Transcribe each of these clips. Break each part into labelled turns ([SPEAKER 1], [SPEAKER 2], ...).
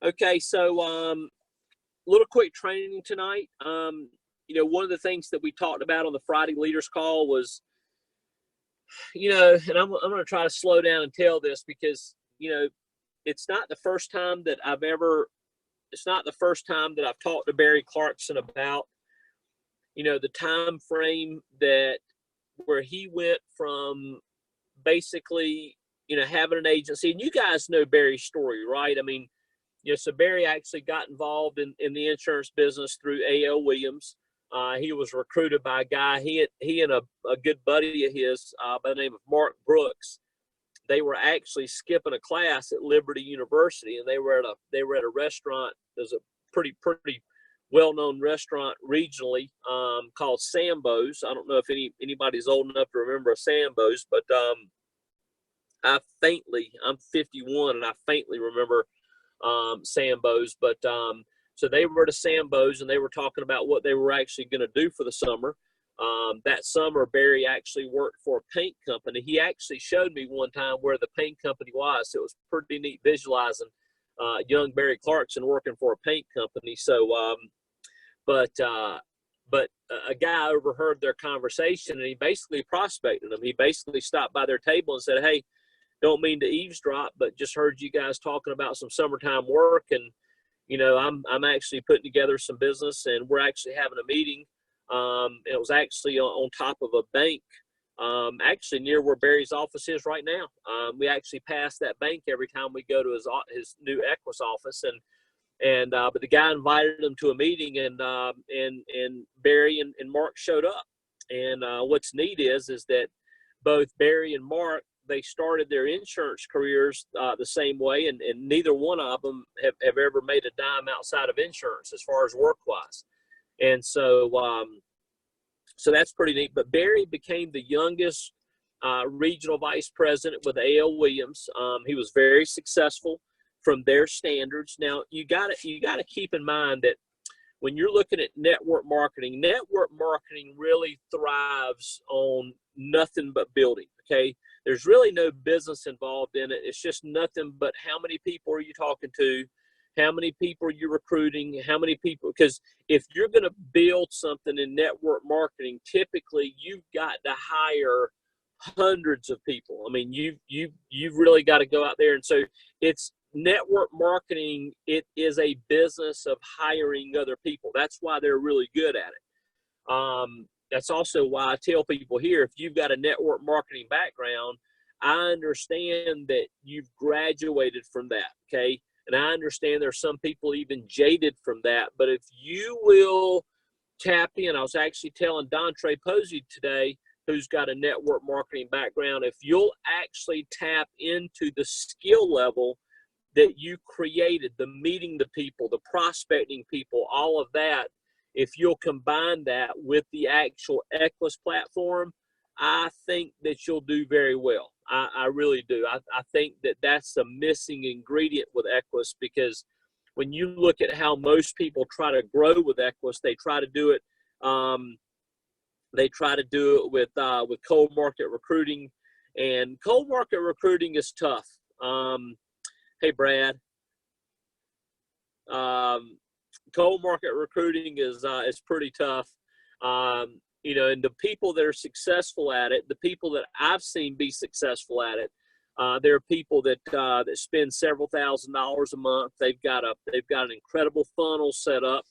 [SPEAKER 1] Okay, so little quick training tonight. One of the things that we talked about on the Friday leaders call was, and I'm going to try to slow down and tell this because, it's not the first time that I've talked to Barry Clarkson about, the time frame where he went from basically, having an agency. And you guys know Barry's story, right? I mean, so Barry actually got involved in the insurance business through A.L. Williams. He was recruited by a guy, he and a good buddy of his by the name of Mark Brooks. They were actually skipping a class at Liberty University, and they were at a restaurant. There's a pretty well-known restaurant regionally called Sambo's. I don't know if anybody's old enough to remember a Sambo's, but I'm 51, and I faintly remember Sambo's. But so they were at a Sambo's, and they were talking about what they were actually going to do for the summer. That summer, Barry actually worked for a paint company. He actually showed me one time where the paint company was. So it was pretty neat visualizing young Barry Clarkson working for a paint company. So, but a guy overheard their conversation, and he basically prospected them. He basically stopped by their table and said, "Hey, don't mean to eavesdrop, but just heard you guys talking about some summertime work, and I'm actually putting together some business, and we're actually having a meeting." It was actually on top of a bank, actually near where Barry's office is right now. We actually pass that bank every time we go to his new Equis office, but the guy invited him to a meeting, and Barry and Mark showed up. And what's neat is that both Barry and Mark, they started their insurance careers the same way, and neither one of them have ever made a dime outside of insurance as far as work-wise. And so that's pretty neat. But Barry became the youngest regional vice president with A.L. Williams. He was very successful from their standards. Now, you got to keep in mind that when you're looking at network marketing really thrives on nothing but building, okay? There's really no business involved in it. It's just nothing but how many people are you talking to? How many people are you recruiting? How many people? Because if you're going to build something in network marketing, typically you've got to hire hundreds of people. I mean, you've really got to go out there. And so it's network marketing. It is a business of hiring other people. That's why they're really good at it. That's also why I tell people here, if you've got a network marketing background, I understand that you've graduated from that, okay? And I understand there's some people even jaded from that. But if you will tap in, I was actually telling Dontre Posey today, who's got a network marketing background, if you'll actually tap into the skill level that you created, the meeting the people, the prospecting people, all of that, if you'll combine that with the actual Equis platform, I think that you'll do very well. I really do. I think that that's a missing ingredient with Equis, because when you look at how most people try to grow with Equis, they try to do it. With cold market recruiting, and cold market recruiting is tough. Hey, Brad. Cold market recruiting is pretty tough. And the people that are successful at it, the people that I've seen be successful at it, there are people that spend several $1,000s a month. They've got an incredible funnel set up,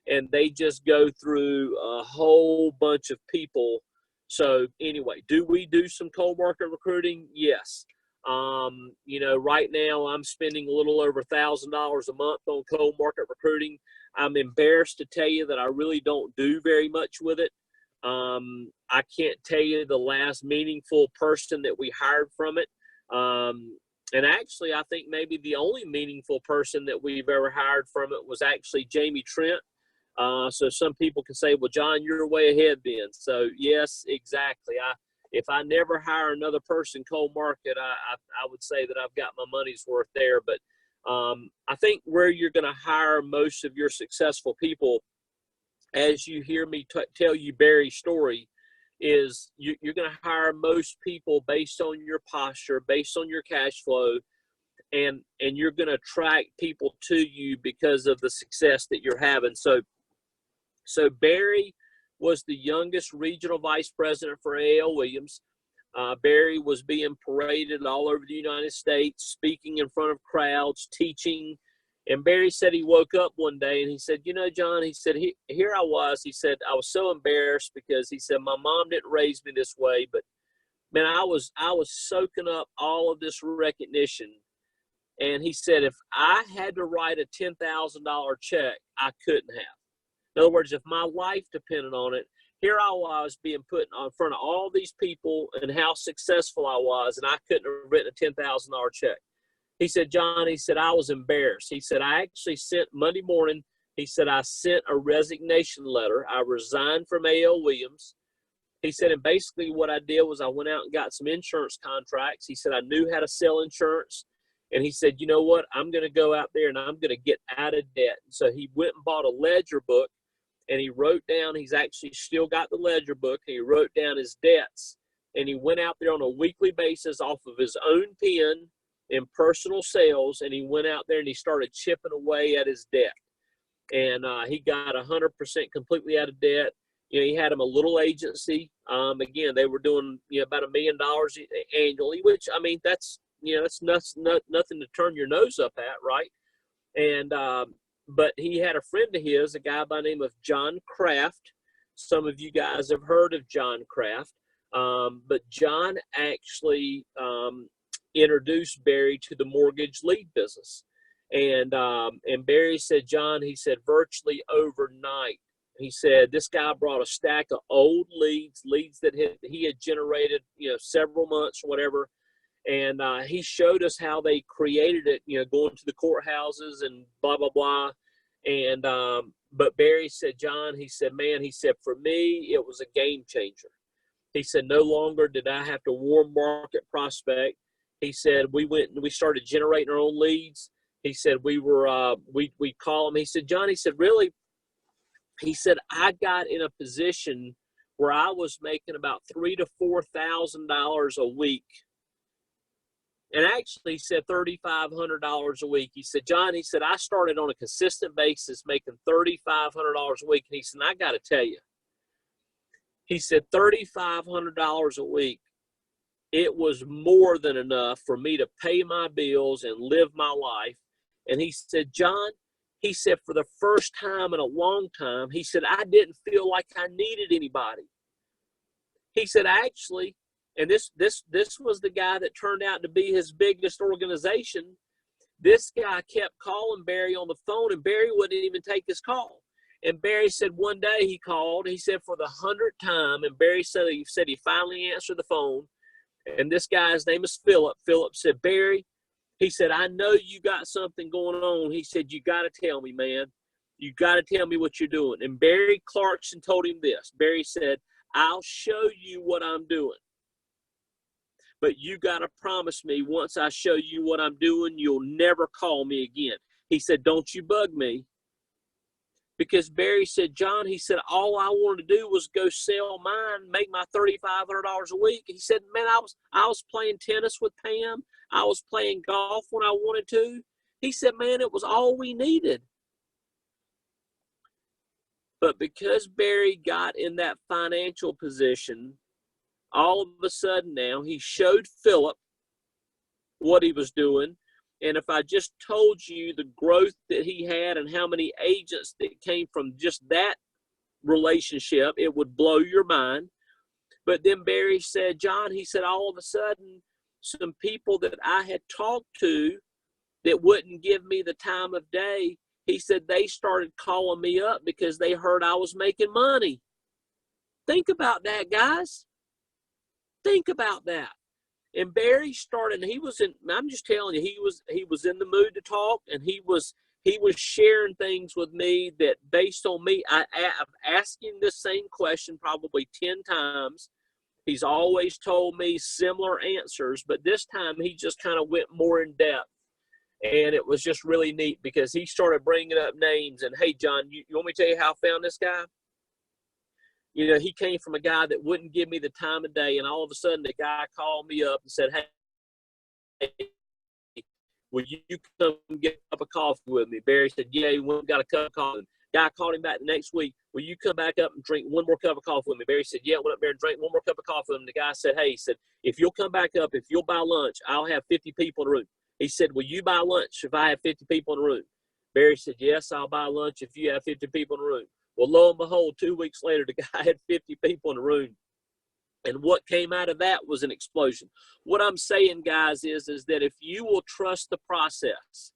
[SPEAKER 1] and they just go through a whole bunch of people. So anyway, do we do some cold market recruiting? Yes. Right now I'm spending a little over $1,000 a month on cold market recruiting. I'm embarrassed to tell you that I really don't do very much with it. I can't tell you the last meaningful person that we hired from it. And actually, I think maybe the only meaningful person that we've ever hired from it was actually Jamie Trent. So some people can say, well, John, you're way ahead then. So yes, exactly. If I never hire another person cold market, I would say that I've got my money's worth there. But I think where you're going to hire most of your successful people, as you hear me tell you Barry's story, is you're going to hire most people based on your posture, based on your cash flow. and you're going to attract people to you because of the success that you're having. So Barry was the youngest regional vice president for A.L. Williams. Barry was being paraded all over the United States, speaking in front of crowds, teaching. And Barry said he woke up one day and he said, you know, John, he said, here I was. He said, I was so embarrassed because he said, my mom didn't raise me this way, but man, I was soaking up all of this recognition. And he said, if I had to write a $10,000 check, I couldn't have. In other words, if my life depended on it, here I was being put in front of all these people and how successful I was, and I couldn't have written a $10,000 check. He said, John, he said, I was embarrassed. He said, I actually sent Monday morning, he said, I sent a resignation letter. I resigned from A.L. Williams. He said, and basically what I did was I went out and got some insurance contracts. He said, I knew how to sell insurance. And he said, you know what? I'm going to go out there and I'm going to get out of debt. And so he went and bought a ledger book, and he wrote down, he's actually still got the ledger book, and he wrote down his debts. And he went out there on a weekly basis off of his own pen in personal sales, and he went out there and he started chipping away at his debt. And he got 100% completely out of debt. You know, he had him a little agency. Again, they were doing, you know, about $1 million annually, which, I mean, that's, you know, that's nothing to turn your nose up at, right? And but he had a friend of his, a guy by the name of John Kraft. Some of you guys have heard of John Kraft. But John actually introduced Barry to the mortgage lead business. And Barry said, John, he said, virtually overnight, he said, this guy brought a stack of old leads that he had generated, you know, several months or whatever. And he showed us how they created it, you know, going to the courthouses and blah, blah, blah. And but Barry said, John, he said, man, he said, for me, it was a game changer. He said, no longer did I have to warm market prospect. He said, we went and we started generating our own leads. He said, we call them. He said, John, he said, really? He said, I got in a position where I was making about $3,000 to $4,000 a week. And actually, he said $3,500 a week. He said, John, he said, I started on a consistent basis making $3,500 a week. And he said, I got to tell you, he said, $3,500 a week, it was more than enough for me to pay my bills and live my life. And he said, John, he said, for the first time in a long time, he said, I didn't feel like I needed anybody. He said, actually, and this was the guy that turned out to be his biggest organization. This guy kept calling Barry on the phone, and Barry wouldn't even take his call. And Barry said one day he called, he said for the 100th time, and Barry said he finally answered the phone. And this guy's name is Philip. Philip said, Barry, he said, I know you got something going on. He said, you got to tell me, man. You got to tell me what you're doing. And Barry Clarkson told him this. Barry said, I'll show you what I'm doing. But you got to promise me once I show you what I'm doing, you'll never call me again. He said, don't you bug me. Because Barry said, John, he said, all I wanted to do was go sell mine, make my $3,500 a week. He said, man, I was playing tennis with Pam. I was playing golf when I wanted to. He said, man, it was all we needed. But because Barry got in that financial position, all of a sudden now he showed Philip what he was doing. And if I just told you the growth that he had and how many agents that came from just that relationship, it would blow your mind. But then Barry said, John, he said, all of a sudden, some people that I had talked to that wouldn't give me the time of day, he said they started calling me up because they heard I was making money. Think about that, guys. Think about that. And Barry started, and I'm just telling you, he was in the mood to talk, and he was sharing things with me that based on me, I've asked him this same question probably 10 times. He's always told me similar answers, but this time he just kind of went more in depth. And it was just really neat because he started bringing up names. And, hey, John, you want me to tell you how I found this guy? You know, he came from a guy that wouldn't give me the time of day. And all of a sudden, the guy called me up and said, hey, will you come get a cup of coffee with me? Barry said, yeah, he went and got a cup of coffee. Guy called him back the next week. Will you come back up and drink one more cup of coffee with me? Barry said, yeah, went up there and drank one more cup of coffee with him. The guy said, hey, he said, if you'll come back up, if you'll buy lunch, I'll have 50 people in the room. He said, will you buy lunch if I have 50 people in the room? Barry said, yes, I'll buy lunch if you have 50 people in the room. Well, lo and behold, 2 weeks later, the guy had 50 people in the room. And what came out of that was an explosion. What I'm saying, guys, is that if you will trust the process,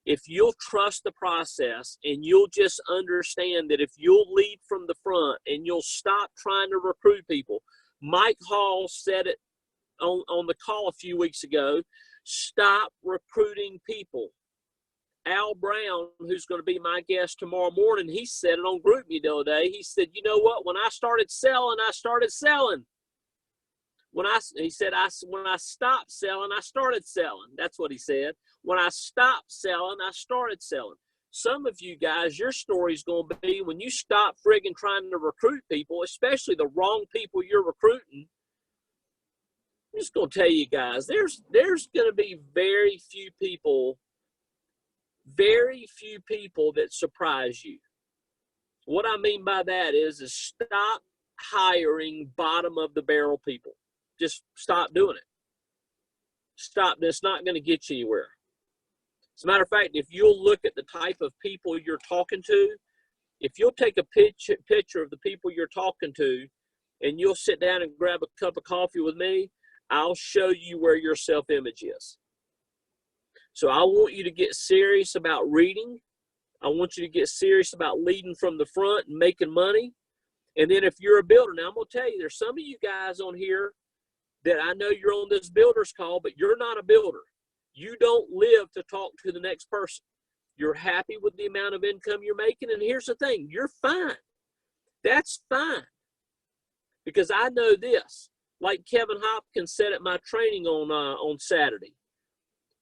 [SPEAKER 1] if you'll trust the process and you'll just understand that if you'll lead from the front and you'll stop trying to recruit people. Mike Hall said it on the call a few weeks ago, stop recruiting people. Al Brown, who's going to be my guest tomorrow morning, he said it on GroupMe the other day. He said, you know what? When I started selling, I started selling. When I stopped selling, I started selling. That's what he said. When I stopped selling, I started selling. Some of you guys, your story is going to be when you stop friggin' trying to recruit people, especially the wrong people you're recruiting. I'm just going to tell you guys, there's going to be very few people that surprise you. What I mean by that is stop hiring bottom of the barrel people. Just stop doing it. Stop. That's not going to get you anywhere. As a matter of fact, if you'll look at the type of people you're talking to, if you'll take a picture of the people you're talking to and you'll sit down and grab a cup of coffee with me, I'll show you where your self-image is. So I want you to get serious about reading. I want you to get serious about leading from the front and making money. And then if you're a builder, now I'm going to tell you, there's some of you guys on here that I know you're on this builder's call, but you're not a builder. You don't live to talk to the next person. You're happy with the amount of income you're making. And here's the thing, you're fine. That's fine. Because I know this, like Kevin Hopkins said at my training on Saturday.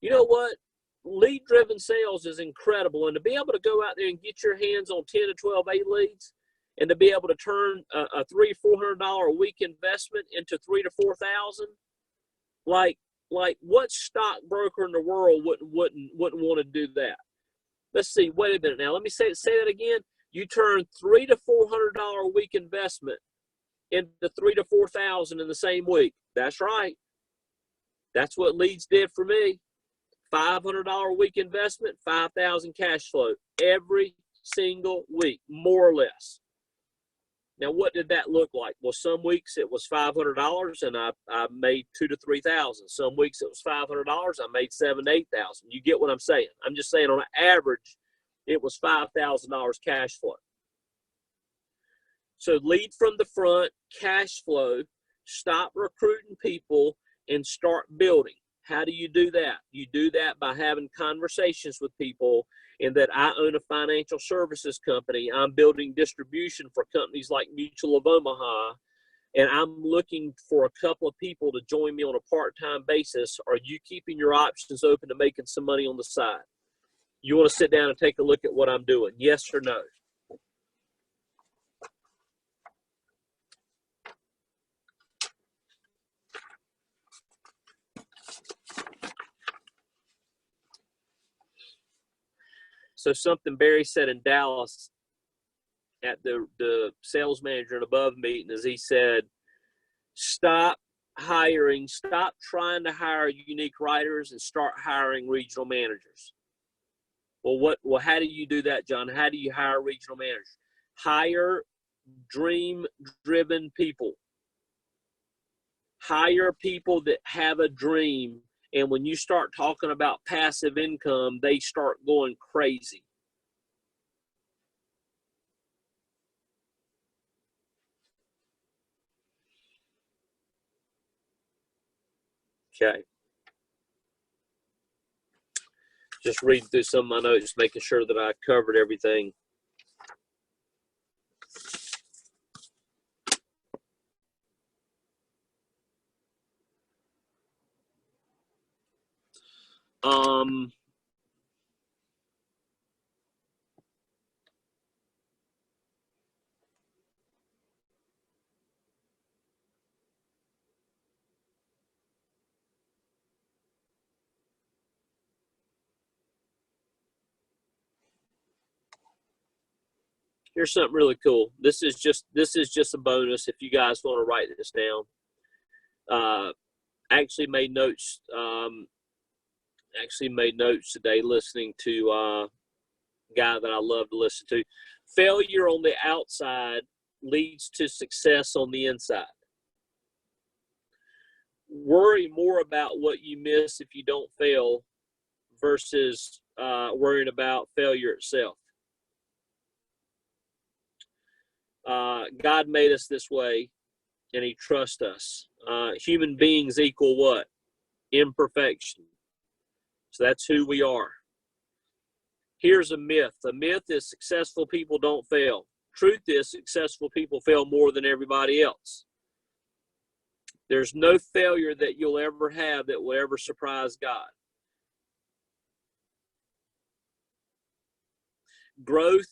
[SPEAKER 1] You know what? Lead-driven sales is incredible. And to be able to go out there and get your hands on 10 to 12 A leads and to be able to turn a $300-400 a week investment into $3,000 to $4,000, like what stockbroker in the world wouldn't want to do that? Let's see. Wait a minute now. Let me say that again. You turn $300 to $400 a week investment into $3,000 to $4,000 in the same week. That's right. That's what leads did for me. $500 a week investment, $5,000 cash flow every single week, more or less. Now, what did that look like? Well, some weeks it was $500 and I made $2,000 to $3,000. Some weeks it was $500, I made $7,000 to $8,000. You get what I'm saying? I'm just saying on an average, it was $5,000 cash flow. So lead from the front, cash flow, stop recruiting people, and start building. How do you do that? You do that by having conversations with people, and that I own a financial services company. I'm building distribution for companies like Mutual of Omaha, and I'm looking for a couple of people to join me on a part-time basis. Are you keeping your options open to making some money on the side? You want to sit down and take a look at what I'm doing? Yes or no? So something Barry said in Dallas at the sales manager and above meeting is he said, stop trying to hire unique writers and start hiring regional managers. Well, how do you do that, John? How do you hire regional managers? Hire dream-driven people. Hire people that have a dream. And when you start talking about passive income, they start going crazy. Okay. Just reading through some of my notes, making sure that I covered everything. Here's something really cool. This is just a bonus if you guys want to write this down. Actually made notes today listening to a guy that I love to listen to. Failure on the outside leads to success on the inside. Worry more about what you miss if you don't fail versus worrying about failure itself. God made us this way, and he trusts us. Human beings equal what? Imperfection. So that's who we are. Here's a myth. A myth is successful people don't fail. Truth is successful people fail more than everybody else. There's no failure that you'll ever have that will ever surprise God. Growth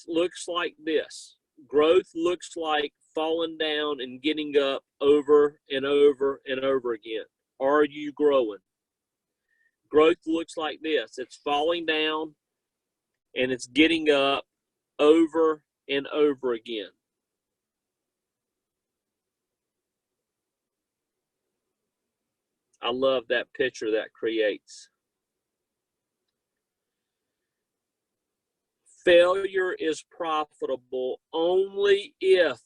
[SPEAKER 1] looks like this. Growth looks like falling down and getting up over and over and over again. Are you growing? Growth looks like this. It's falling down and it's getting up over and over again. I love that picture that creates. Failure is profitable only if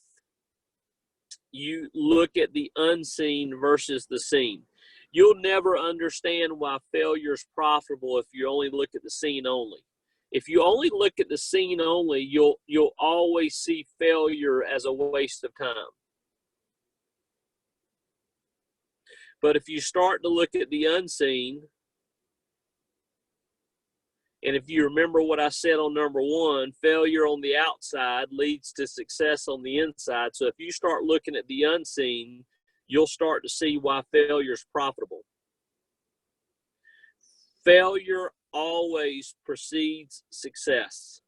[SPEAKER 1] you look at the unseen versus the seen. You'll never understand why failure is profitable if you only look at the seen only. If you only look at the seen only, you'll always see failure as a waste of time. But if you start to look at the unseen, and if you remember what I said on number 1, failure on the outside leads to success on the inside. So if you start looking at the unseen, you'll start to see why failure is profitable. Failure always precedes success.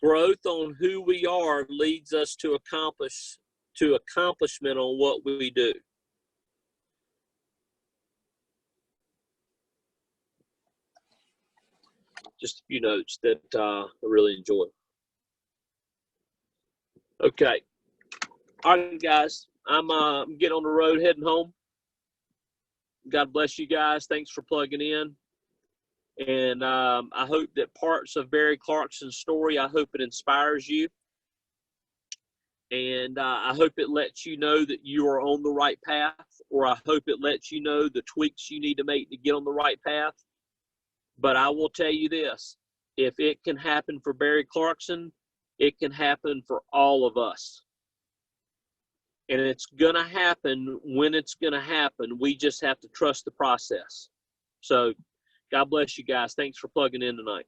[SPEAKER 1] Growth on who we are leads us to accomplishment on what we do. Just a few notes that I really enjoy. Okay. All right, guys. I'm getting on the road heading home. God bless you guys. Thanks for plugging in. And I hope that parts of Barry Clarkson's story, I hope it inspires you. And I hope it lets you know that you are on the right path, or I hope it lets you know the tweaks you need to make to get on the right path. But I will tell you this, if it can happen for Barry Clarkson, it can happen for all of us. And it's going to happen when it's going to happen. We just have to trust the process. So God bless you guys. Thanks for plugging in tonight.